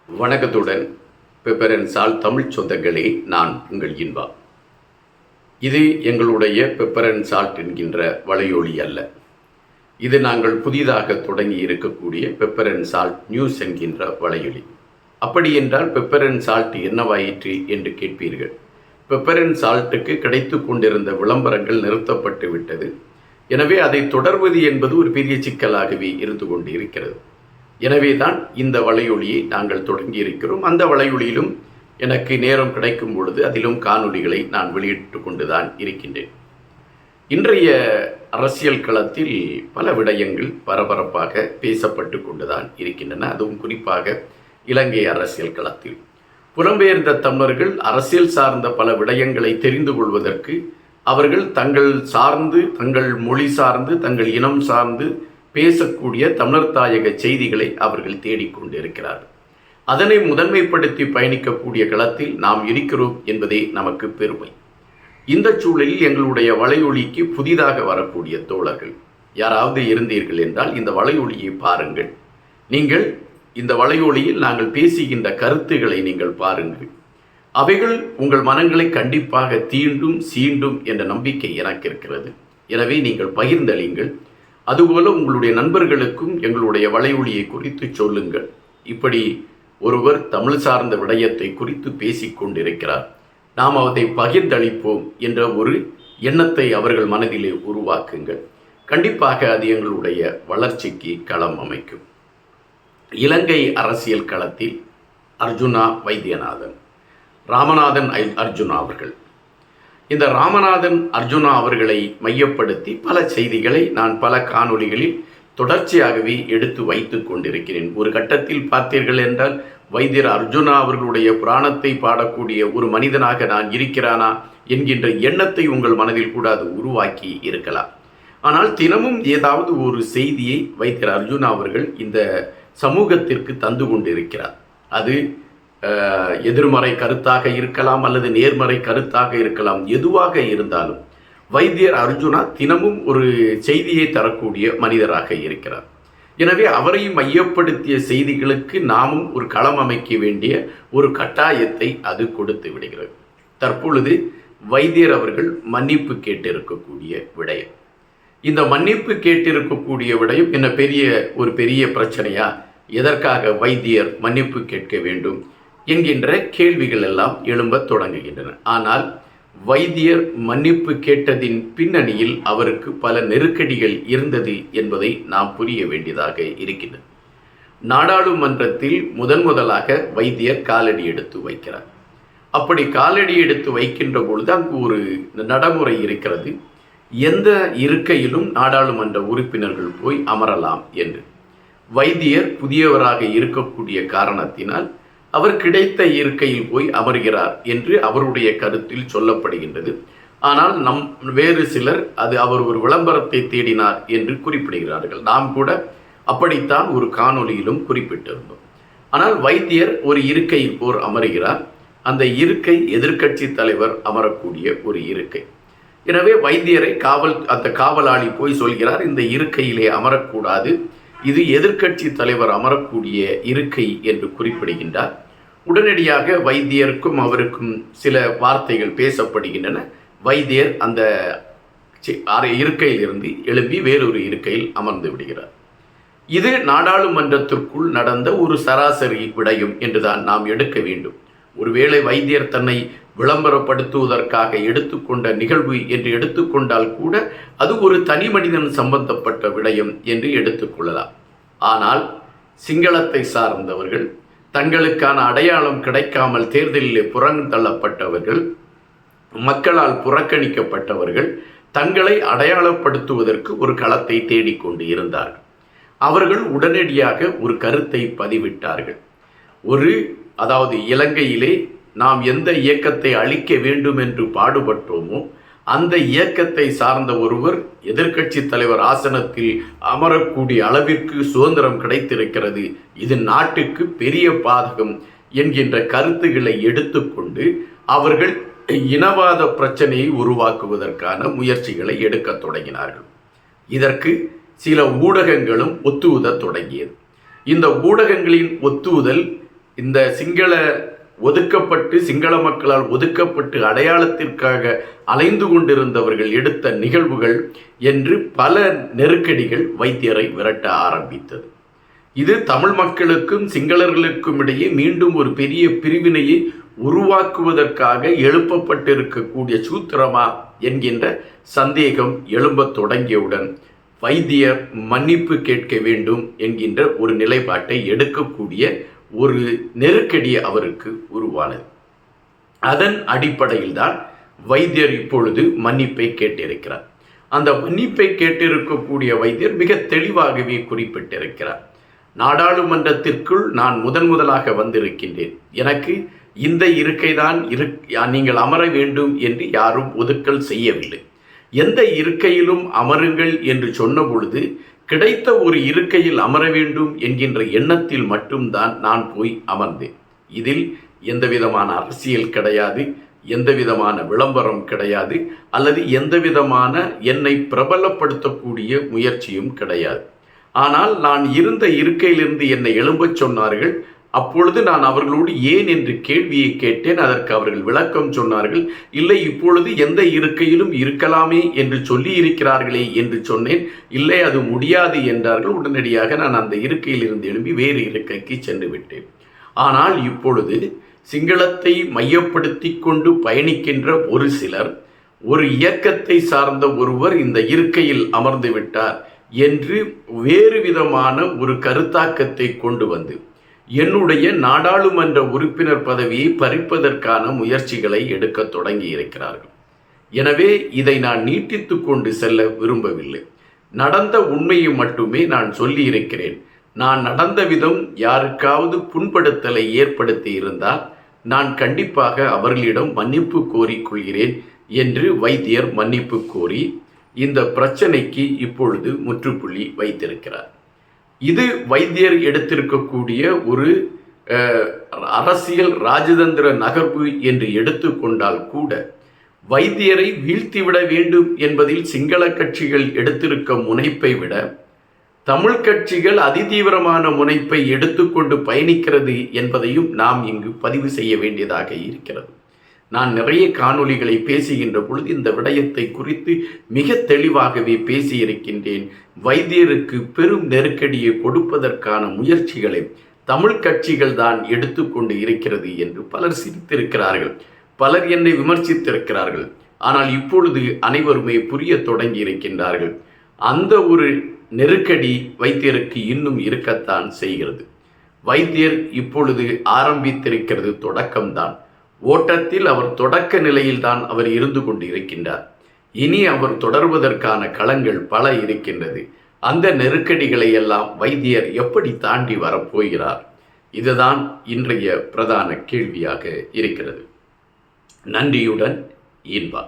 வணக்கத்துடன் பெப்பரன் சால் தமிழ் சொந்தங்களே, நான் உங்கள் இன்பா. இது எங்களுடைய பெப்பரன் சால்ட் என்கின்ற வலையொலி அல்ல. இது நாங்கள் புதிதாக தொடங்கி இருக்கக்கூடிய பெப்பரன் சால்ட் நியூஸ் என்கின்ற வலையொலி. அப்படி என்றால் பெப்பரன் சால்ட் என்னவாயிற்று என்று கேட்பீர்கள். பெப்பரன் சால்ட்டுக்கு கிடைத்து கொண்டிருந்த விளம்பரங்கள் நிறுத்தப்பட்டு விட்டது. எனவே அதை தொடர்வது என்பது ஒரு பெரிய சிக்கலாகவே இருந்து கொண்டு இருக்கிறது. எனவே தான் இந்த வலையொலியை நாங்கள் தொடங்கி இருக்கிறோம். அந்த வலையொலியிலும் எனக்கு நேரம் கிடைக்கும் பொழுது அதிலும் காணொலிகளை நான் வெளியிட்டு கொண்டுதான் இருக்கின்றேன். இன்றைய அரசியல் களத்தில் பல விடயங்கள் பரபரப்பாக பேசப்பட்டு கொண்டுதான் இருக்கின்றன. அதுவும் குறிப்பாக இலங்கை அரசியல் களத்தில் புலம்பெயர்ந்த தமிழர்கள் அரசியல் சார்ந்த பல விடயங்களை தெரிந்து கொள்வதற்கு அவர்கள் தங்கள் சார்ந்து, தங்கள் மொழி சார்ந்து, தங்கள் இனம் சார்ந்து பேசக்கூடிய தமிழர் தாயக செய்திகளை அவர்கள் தேடிக்கொண்டிருக்கிறார்கள். அதனை முதன்மைப்படுத்தி பயணிக்கக்கூடிய களத்தில் நாம் இருக்கிறோம் என்பதே நமக்கு பெருமை. இந்த சூழலில் எங்களுடைய வலையொலிக்கு புதிதாக வரக்கூடிய தோழர்கள் யாராவது இருந்தீர்கள் என்றால் இந்த வலையொலியை பாருங்கள். நீங்கள் இந்த வலையொலியில் நாங்கள் பேசுகின்ற கருத்துக்களை நீங்கள் பாருங்கள். அவைகள் உங்கள் மனங்களை கண்டிப்பாக தீண்டும் சீண்டும் என்ற நம்பிக்கை எனக்கு இருக்கிறது. எனவே நீங்கள் பகிர்ந்தளிங்கள். அதுபோல உங்களுடைய நண்பர்களுக்கும் எங்களுடைய வலையொலியை குறித்து சொல்லுங்கள். இப்படி ஒருவர் தமிழ் சார்ந்த விடயத்தை குறித்து பேசிக்கொண்டிருக்கிறார், நாம் அதை பகிர்ந்தளிப்போம் என்ற ஒரு எண்ணத்தை அவர்கள் மனதிலே உருவாக்குங்கள். கண்டிப்பாக அது எங்களுடைய வளர்ச்சிக்கு களம் அமைக்கும். இலங்கை அரசியல் களத்தில் அர்ஜுனா வைத்தியநாதன், ராமநாதன் அர்ஜுனா அவர்கள், இந்த ராமநாதன் அர்ஜுனா அவர்களை மையப்படுத்தி பல செய்திகளை நான் பல காணொளிகளில் தொடர்ச்சியாகவே எடுத்து வைத்து கொண்டிருக்கிறேன். ஒரு கட்டத்தில் பார்த்தீர்கள் என்றால் வைத்தியர் அர்ஜுனா அவர்களுடைய புராணத்தை பாடக்கூடிய ஒரு மனிதனாக நான் இருக்கிறானா என்கின்ற எண்ணத்தை உங்கள் மனதில் கூட அது உருவாக்கி இருக்கலாம். ஆனால் தினமும் ஏதாவது ஒரு செய்தியை வைத்தியர் அர்ஜுனா அவர்கள் இந்த சமூகத்திற்கு தந்து கொண்டிருக்கிறார். அது எதிர்மறை கருத்தாக இருக்கலாம் அல்லது நேர்மறை கருத்தாக இருக்கலாம். எதுவாக இருந்தாலும் வைத்தியர் அர்ஜுனா தினமும் ஒரு செய்தியை தரக்கூடிய மனிதராக இருக்கிறார். எனவே அவரையும் மையப்படுத்திய செய்திகளுக்கு நாமும் ஒரு களம் அமைக்க வேண்டிய ஒரு கட்டாயத்தை அது கொடுத்து விடுகிறது. தற்பொழுது வைத்தியர் அவர்கள் மன்னிப்பு கேட்டிருக்கக்கூடிய விடயம், இந்த மன்னிப்பு கேட்டிருக்கக்கூடிய விடயம் என்ன பெரிய பிரச்சனையா? எதற்காக வைத்தியர் மன்னிப்பு கேட்க வேண்டும் என்கின்ற கேள்விகள் எல்லாம் எழும்பத் தொடங்குகின்றன. ஆனால் வைத்தியர் மன்னிப்பு கேட்டதின் பின்னணியில் அவருக்கு பல நெருக்கடிகள் இருந்தது என்பதை நாம் புரிய வேண்டியதாக இருக்கின்றது. நாடாளுமன்றத்தில் முதலாக வைத்தியர் காலடி எடுத்து வைக்கிறார். அப்படி காலடி எடுத்து வைக்கின்ற பொழுது அங்கு ஒரு நடைமுறை இருக்கிறது. எந்த இருக்கையிலும் நாடாளுமன்ற உறுப்பினர்கள் போய் அமரலாம் என்று. வைத்தியர் புதியவராக இருக்கக்கூடிய காரணத்தினால் அவர் கிடைத்த இருக்கையில் போய் அமர்கிறார் என்று அவருடைய கருத்தில் சொல்லப்படுகின்றது. ஆனால் வேறு சிலர் அவர் ஒரு விளம்பரத்தை தேடினார் என்று குறிப்பிடுகிறார்கள். நாம் கூட அப்படித்தான் ஒரு காணொலியிலும் குறிப்பிட்டிருந்தோம். ஆனால் வைத்தியர் ஒரு இருக்கையில் போர் அமர்கிறார். அந்த இருக்கை எதிர்க்கட்சி தலைவர் அமரக்கூடிய ஒரு இருக்கை. எனவே வைத்தியரை அந்த காவலாளி போய் சொல்கிறார், இந்த இருக்கையிலே அமரக்கூடாது, இது எதிர்க்கட்சி தலைவர் அமரக்கூடிய இருக்கை என்று குறிப்பிடுகின்றார். உடனடியாக வைத்தியருக்கும் அவருக்கும் சில வார்த்தைகள் பேசப்படுகின்றன. வைத்தியர் அந்த இருக்கையில் இருந்து எழுப்பி வேறொரு இருக்கையில் அமர்ந்து விடுகிறார். இது நாடாளுமன்றத்திற்குள் நடந்த ஒரு சராசரி விடயம் என்றுதான் நாம் எடுக்க வேண்டும். ஒருவேளை வைத்தியர் தன்னை விளம்பரப்படுத்துவதற்காக எடுத்துக்கொண்ட நிகழ்வு என்று எடுத்துக்கொண்டால் கூட அது ஒரு தனி மனிதன் சம்பந்தப்பட்ட விடயம் என்று எடுத்துக்கொள்ளலாம். ஆனால் சிங்களத்தை சார்ந்தவர்கள், தங்களுக்கான அடையாளம் கிடைக்காமல் தேர்தலிலே புறந்தள்ளப்பட்டவர்கள், மக்களால் புறக்கணிக்கப்பட்டவர்கள் தங்களை அடையாளப்படுத்துவதற்கு ஒரு களத்தை தேடிக்கொண்டு இருந்தார்கள். அவர்கள் உடனடியாக ஒரு கருத்தை பதிவிட்டார்கள். அதாவது இலங்கையிலே நாம் எந்த இயக்கத்தை அழிக்க வேண்டும் என்று பாடுபட்டோமோ அந்த இயக்கத்தை சார்ந்த ஒருவர் எதிர்க்கட்சி தலைவர் ஆசனத்தில் அமரக்கூடிய அளவிற்கு சுதந்திரம் கிடைத்திருக்கிறது, இது நாட்டுக்கு பெரிய பாதகம் என்கின்ற கருத்துக்களை எடுத்துக்கொண்டு அவர்கள் இனவாத பிரச்சனையை உருவாக்குவதற்கான முயற்சிகளை எடுக்க தொடங்கினார்கள். இதற்கு சில ஊடகங்களும் ஒத்துவத தொடங்கியது. இந்த ஊடகங்களின் ஒத்துதல் இந்த ஒதுக்கப்பட்டு சிங்கள மக்களால் ஒதுக்கப்பட்டு அடையாளத்திற்காக அலைந்து கொண்டிருந்தவர்கள் எடுத்த நிகழ்வுகள் என்று பல நெருக்கடிகள் வைத்தியரை விரட்ட ஆரம்பித்தது. இது தமிழ் மக்களுக்கும் சிங்களர்களுக்கும் இடையே மீண்டும் ஒரு பெரிய பிரிவினையை உருவாக்குவதற்காக எழுப்பப்பட்டிருக்கக்கூடிய சூத்திரமா என்கின்ற சந்தேகம் எழும்பத் தொடங்கியவுடன் வைத்தியர் மன்னிப்பு கேட்க வேண்டும் என்கின்ற ஒரு நிலைப்பாட்டை எடுக்கக்கூடிய ஒரு நெருக்கடி அவருக்கு உருவானது. அதன் அடிப்படையில் தான் வைத்தியர் இப்பொழுது மன்னிப்பை கேட்டிருக்கிறார். அந்த மன்னிப்பை கேட்டிருக்கக்கூடிய வைத்தியர் மிக தெளிவாகவே குறிப்பிட்டிருக்கிறார். நாடாளுமன்றத்திற்குள் நான் முதலாக வந்திருக்கின்றேன். எனக்கு இந்த இருக்கைதான் நீங்கள் அமர வேண்டும் என்று யாரும் ஒதுக்கல் செய்யவில்லை. எந்த இருக்கையிலும் அமருங்கள் என்று சொன்ன பொழுது கிடைத்த ஒரு இருக்கையில் அமர வேண்டும் என்கின்ற எண்ணத்தில் மட்டும்தான் நான் போய் அமர்ந்தேன். இதில் எந்த விதமான அரசியல் கிடையாது, எந்த விதமான விளம்பரம் கிடையாது, அல்லது எந்த விதமான என்னை பிரபலப்படுத்தக்கூடிய முயற்சியும் கிடையாது. ஆனால் நான் இருந்த இருக்கையிலிருந்து என்னை எழும்பச் சொன்னார்கள். அப்பொழுது நான் அவர்களோடு ஏன் என்று கேள்வியை கேட்டேன். அதற்கு அவர்கள் விளக்கம் சொன்னார்கள். இல்லை, இப்பொழுது எந்த இருக்கையிலும் இருக்கலாமே என்று சொல்லி இருக்கிறார்களே என்று சொன்னேன். இல்லை, அது முடியாது என்றார்கள். உடனடியாக நான் அந்த இருக்கையில் இருந்து எழும்பி வேறு இருக்கைக்கு சென்று விட்டேன். ஆனால் இப்பொழுது சிங்களத்தை மையப்படுத்தி கொண்டு பயணிக்கின்ற ஒரு சிலர், ஒரு இயக்கத்தை சார்ந்த ஒருவர் இந்த இருக்கையில் அமர்ந்து விட்டார் என்று வேறு விதமான ஒரு கருத்தாக்கத்தை கொண்டு வந்து என்னுடைய நாடாளுமன்ற உறுப்பினர் பதவியை பறிப்பதற்கான முயற்சிகளை எடுக்க தொடங்கி இருக்கிறார்கள். எனவே இதை நான் நீட்டித்து கொண்டு செல்ல விரும்பவில்லை. நடந்த உண்மையை மட்டுமே நான் சொல்லி இருக்கிறேன். நான் நடந்த விதம் யாருக்காவது புண்படுத்தலை ஏற்படுத்தி இருந்தால் நான் கண்டிப்பாக அவர்களிடம் மன்னிப்பு கோரிக்கொள்கிறேன் என்று வைத்தியர் மன்னிப்பு கோரி இந்த பிரச்சனைக்கு இப்பொழுது முற்றுப்புள்ளி வைத்திருக்கிறார். இது வைத்தியர் எடுத்திருக்கக்கூடிய ஒரு அரசியல் ராஜதந்திர நகர்வு என்று எடுத்துக்கொண்டால் கூட வைத்தியரை வீழ்த்திவிட வேண்டும் என்பதில் சிங்கள கட்சிகள் எடுத்திருக்க முனைப்பை விட தமிழ் கட்சிகள் அதிதீவிரமான முனைப்பை எடுத்துக்கொண்டு பயணிக்கிறது என்பதையும் நாம் இங்கு பதிவு செய்ய வேண்டியதாக இருக்கிறது. நான் நிறைய காணொளிகளை பேசுகின்ற பொழுது இந்த விடயத்தை குறித்து மிக தெளிவாகவே பேசியிருக்கின்றேன். வைத்தியருக்கு பெரும் நெருக்கடியை கொடுப்பதற்கான முயற்சிகளை தமிழ் கட்சிகள் தான் எடுத்துக்கொண்டு இருக்கிறது என்று பலர் சிரித்திருக்கிறார்கள், பலர் என்னை விமர்சித்திருக்கிறார்கள். ஆனால் இப்பொழுது அனைவருமே புரிய தொடங்கி இருக்கின்றார்கள். அந்த ஒரு நெருக்கடி வைத்தியருக்கு இன்னும் இருக்கத்தான் செய்கிறது. வைத்தியர் இப்பொழுது ஆரம்பித்திருக்கிறது தொடக்கம்தான். ஓட்டத்தில் அவர் தொடக்க நிலையில்தான் அவர் இருந்து கொண்டு இருக்கின்றார். இனி அவர் தொடர்வதற்கான களங்கள் பல இருக்கின்றது. அந்த நெருக்கடிகளை எல்லாம் வைத்தியர் எப்படி தாண்டி வரப்போகிறார்? இதுதான் இன்றைய பிரதான கேள்வியாக இருக்கிறது. நன்றியுடன் இன்பா.